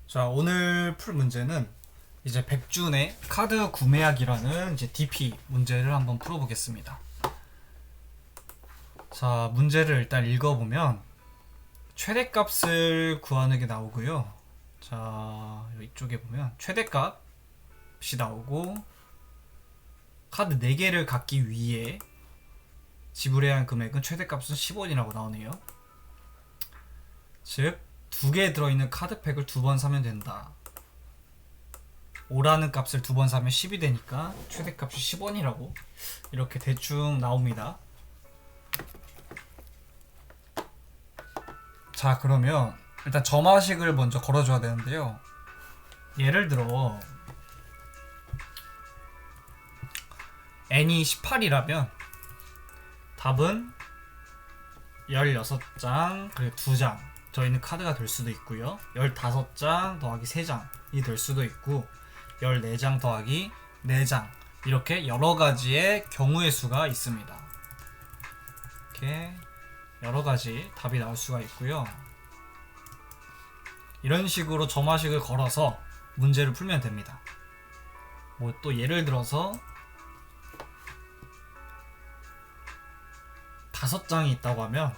자, 오늘 풀 문제는 이제 백준의 카드 구매하기라는 이제 DP 문제를 한번 풀어보겠습니다. 자, 문제를 일단 읽어보면 최대값을 구하는 게 나오고요. 자, 이쪽에 보면 최대값이 나오고 카드 4개를 갖기 위해 지불해야 하는 금액은 최대값은 10원이라고 나오네요. 즉 2개 들어있는 카드팩을 2번 사면 된다. 5라는 값을 2번 사면 10이 되니까 최대값이 10원이라고 이렇게 대충 나옵니다. 자, 그러면 일단 점화식을 먼저 걸어줘야 되는데요. 예를 들어 n이 18이라면 답은 16장 그리고 2장 저희는 카드가 될 수도 있고요. 15장 더하기 3장이 될 수도 있고 14장 더하기 4장 이렇게 여러가지의 경우의 수가 있습니다. 이렇게 여러가지 답이 나올 수가 있고요. 이런 식으로 점화식을 걸어서 문제를 풀면 됩니다. 뭐 또 예를 들어서 5장이 있다고 하면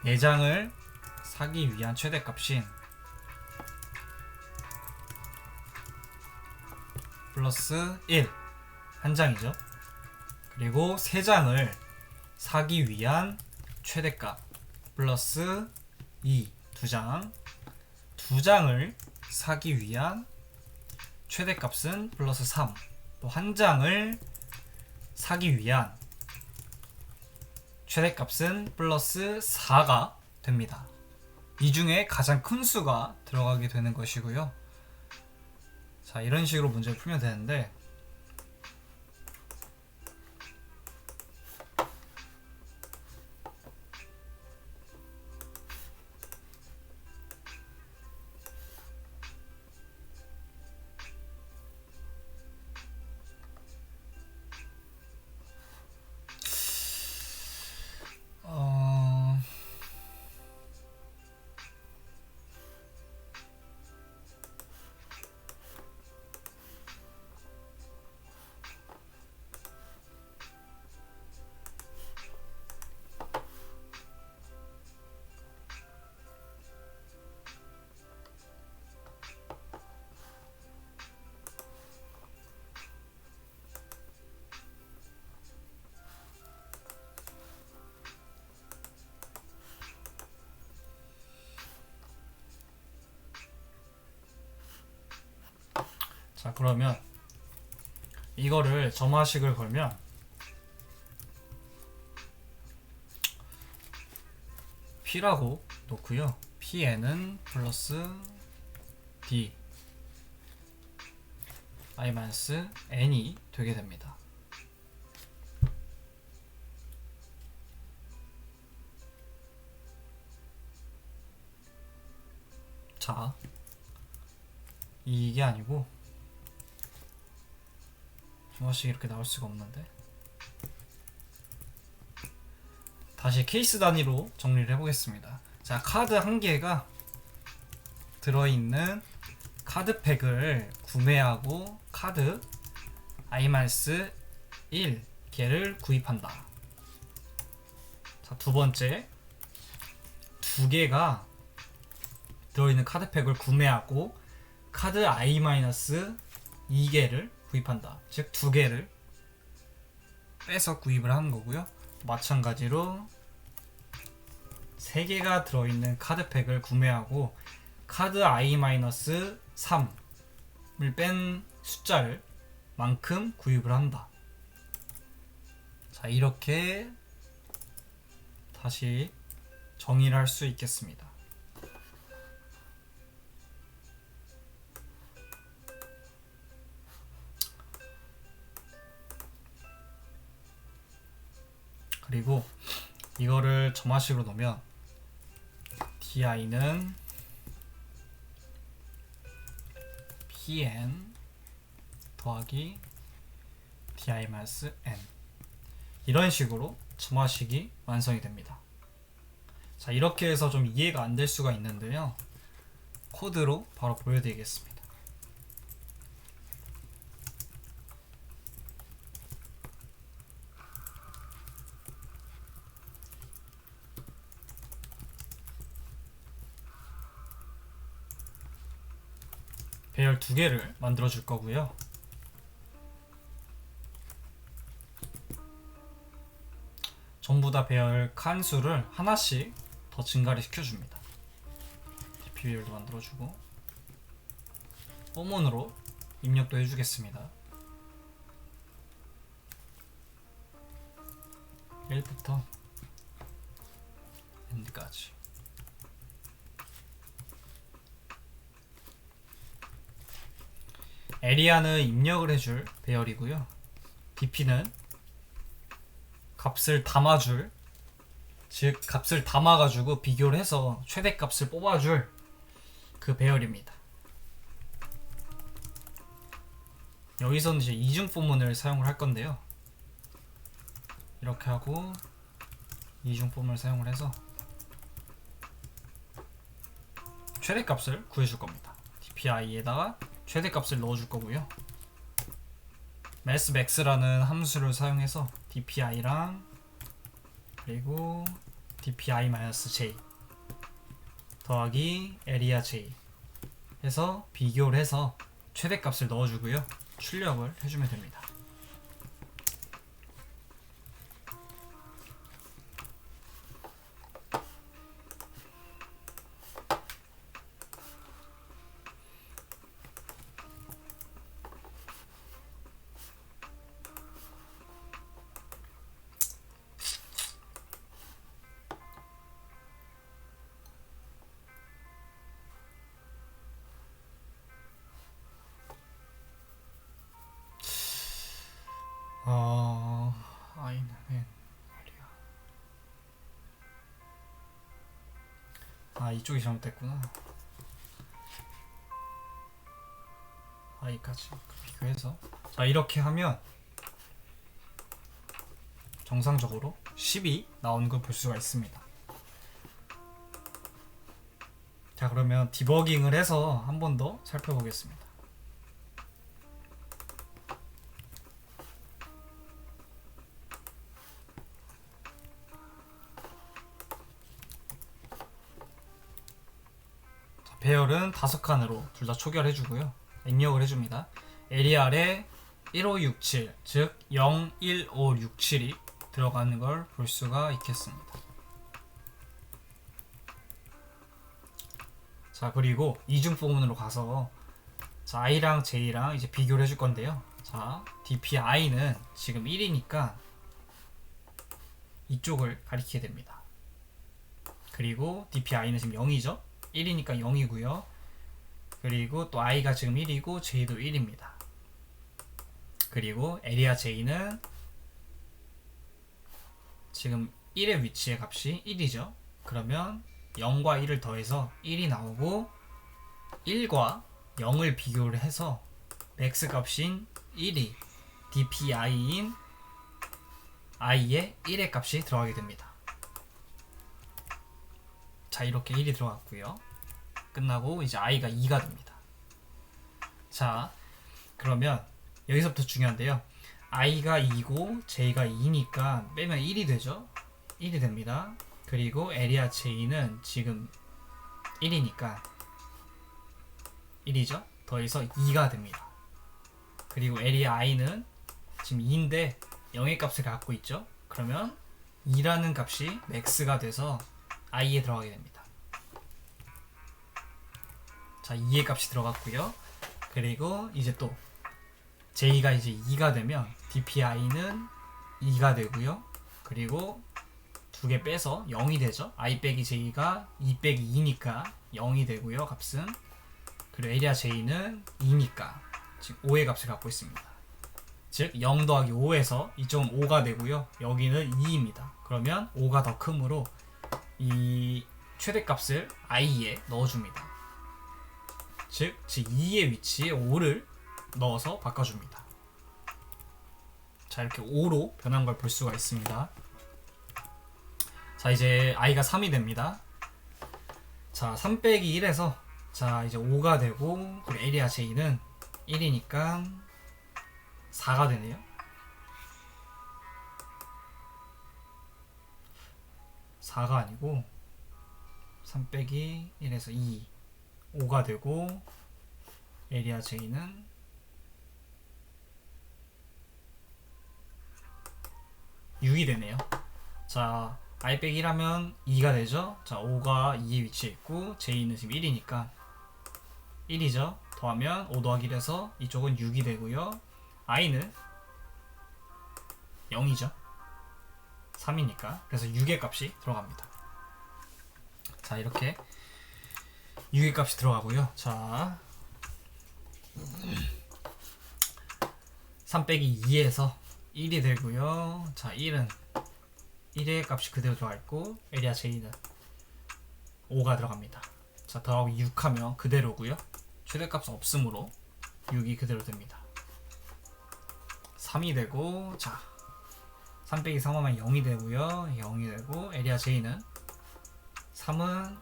4장을 사기 위한 최대값인 플러스 1 한 장이죠. 그리고 3장을 사기 위한 최대값 플러스 2 2장 2장을 사기 위한 최대값은 플러스 3 또 한 장을 사기 위한 최대값은 플러스 4가 됩니다. 이 중에 가장 큰 수가 들어가게 되는 것이고요. 자, 이런 식으로 문제를 풀면 되는데 자, 그러면 이거를 점화식을 걸면 P라고 놓고요. Pn은 플러스 D I-N이 되게 됩니다. 자, 이게 아니고 점화식이 이렇게 나올 수가 없는데 다시 케이스 단위로 정리를 해보겠습니다. 자, 카드 한 개가 들어있는 카드팩을 구매하고 카드 I-1개를 구입한다. 자, 두 번째 2개가 들어있는 카드팩을 구매하고 카드 I-2개를 구입한다. 즉 2개를 빼서 구입을 하는 거고요. 마찬가지로 3개가 들어있는 카드팩을 구매하고 카드 I-3을 뺀 숫자를 만큼 구입을 한다. 자, 이렇게 다시 정의를 할 수 있겠습니다. 그리고 이거를 점화식으로 놓으면 di는 pn 더하기 di-n 이런 식으로 점화식이 완성이 됩니다. 자, 이렇게 해서 좀 이해가 안 될 수가 있는데요. 코드로 바로 보여드리겠습니다. 배열 2개를 만들어 줄 거고요. 전부 다 배열 칸수를 하나씩 더 증가를 시켜줍니다. DP 배열도 만들어주고 포문으로 입력도 해주겠습니다. 1부터 엔드까지. 에리아는 입력을 해줄 배열이고요. DP는 값을 담아줄, 즉 값을 담아가지고 비교를 해서 최대값을 뽑아줄 그 배열입니다. 여기서는 이제 이중 포문을 사용을 할 건데요. 이렇게 하고 이중 포문을 사용을 해서 최대값을 구해줄 겁니다. DPI에다가 최대값을 넣어줄 거고요. massmax라는 함수를 사용해서 DPI랑 그리고 DPI-J 더하기 area J 해서 비교를 해서 최대값을 넣어주고요. 출력을 해주면 됩니다. 아이는 이쪽이 잘못됐구나. 아이까지 비교해서 자 이렇게 하면 정상적으로 10이 나오는 걸 볼 수가 있습니다. 자 그러면 디버깅을 해서 한 번 더 살펴보겠습니다. 배열은 5칸으로 둘 다 초기화해주고요. 입력을 해줍니다. 에리알에 1567, 즉 01567이 들어가는 걸 볼 수가 있겠습니다. 자 그리고 이중 포문으로 가서 자 i랑 j랑 이제 비교를 해줄 건데요. 자 dpi는 지금 1이니까 이쪽을 가리키게 됩니다. 그리고 dpi는 지금 0이죠. 1이니까 0이고요. 그리고 또 i가 지금 1이고 j도 1입니다. 그리고 area j는 지금 1의 위치의 값이 1이죠. 그러면 0과 1을 더해서 1이 나오고 1과 0을 비교를 해서 max 값인 1이 dpi인 i의 1의 값이 들어가게 됩니다. 자 이렇게 1이 들어갔고요. 끝나고 이제 i가 2가 됩니다. 자 그러면 여기서부터 중요한데요. i가 2고 j가 2니까 빼면 1이 되죠. 1이 됩니다. 그리고 area j는 지금 1이니까 1이죠. 더해서 2가 됩니다. 그리고 area i는 지금 2인데 0의 값을 갖고 있죠. 그러면 2라는 값이 max가 돼서 i에 들어가게 됩니다. 자 2의 값이 들어갔고요. 그리고 이제 또 j가 이제 2가 되면 dpi는 2가 되고요. 그리고 두 개 빼서 0이 되죠. i 빼기 j가 2 빼기 2니까 0이 되고요. 값은. 그리고 area j는 2니까 지금 5의 값을 갖고 있습니다. 즉 0 더하기 5에서 이쪽은 5가 되고요. 여기는 2입니다. 그러면 5가 더 크므로 이 최대값을 i에 넣어줍니다. 즉 2의 위치에 5를 넣어서 바꿔줍니다. 자 이렇게 5로 변한 걸 볼 수가 있습니다. 자, 이제 i가 3이 됩니다. 자, 3 빼기 1에서 자, 이제 5가 되고, 그리고 에리아 J는 1이니까 4가 되네요. 4가 아니고 3 빼기 1에서 2, 5가 되고, 에리아 J는 6이 되네요. 자, i 빼기 1하면 2가 되죠. 자, 5가 2에 위치해 있고 J는 지금 1이니까 1이죠. 더하면 5 더하기 1에서 이쪽은 6이 되고요. i는 0이죠. 3이니까. 그래서 6의 값이 들어갑니다. 자, 이렇게 6의 값이 들어가고요. 자, 3 빼기 2에서 1이 되고요. 자, 1의 값이 그대로 들어가 있고, 에리아 J는 5가 들어갑니다. 자, 더하기 6 하면 그대로고요. 최대값은 없으므로 6이 그대로 됩니다. 3이 되고, 자, 3 빼기 3 하면 0이 되고요. 0이 되고, 에리아 J는 3은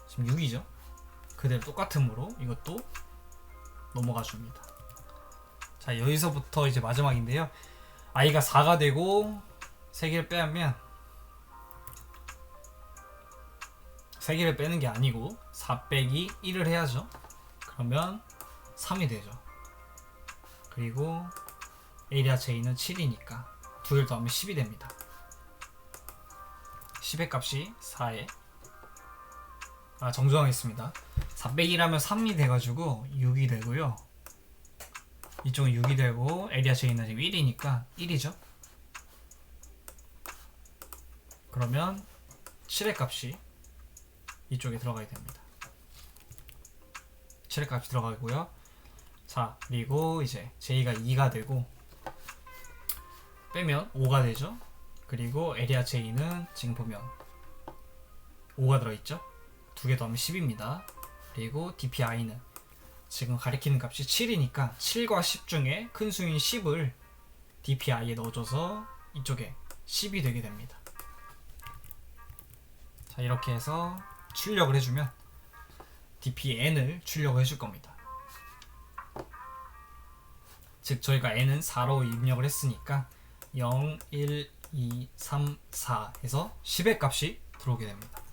지금 6이죠. 그대로 똑같으므로 이것도 넘어가 줍니다. 자, 여기서부터 이제 마지막인데요. i가 4가 되고 3개를 빼면 3개를 빼는 게 아니고 4 빼기 1을 해야죠. 그러면 3이 되죠. 그리고 에리아 J는 7이니까 2개를 더하면 10이 됩니다. 10의 값이 4에 정정하겠습니다. 4 빼기 1하면 3이 돼가지고 6이 되고요. 이쪽은 6이 되고 에리아 J는 지금 1이니까 1이죠. 그러면 7의 값이 이쪽에 들어가야 됩니다. 7의 값이 들어가고요. 자, 그리고 이제 J가 2가 되고 빼면 5가 되죠. 그리고 에리아 J는 지금 보면 5가 들어있죠. 2개 더하면 10입니다. 그리고 DPI는 지금 가리키는 값이 7이니까 7과 10 중에 큰 수인 10을 DPI에 넣어줘서 이쪽에 10이 되게 됩니다. 자, 이렇게 해서 출력을 해주면 DPN을 출력을 해줄 겁니다. 즉 저희가 n은 4로 입력을 했으니까 0, 1, 2, 3, 4 해서 10의 값이 들어오게 됩니다.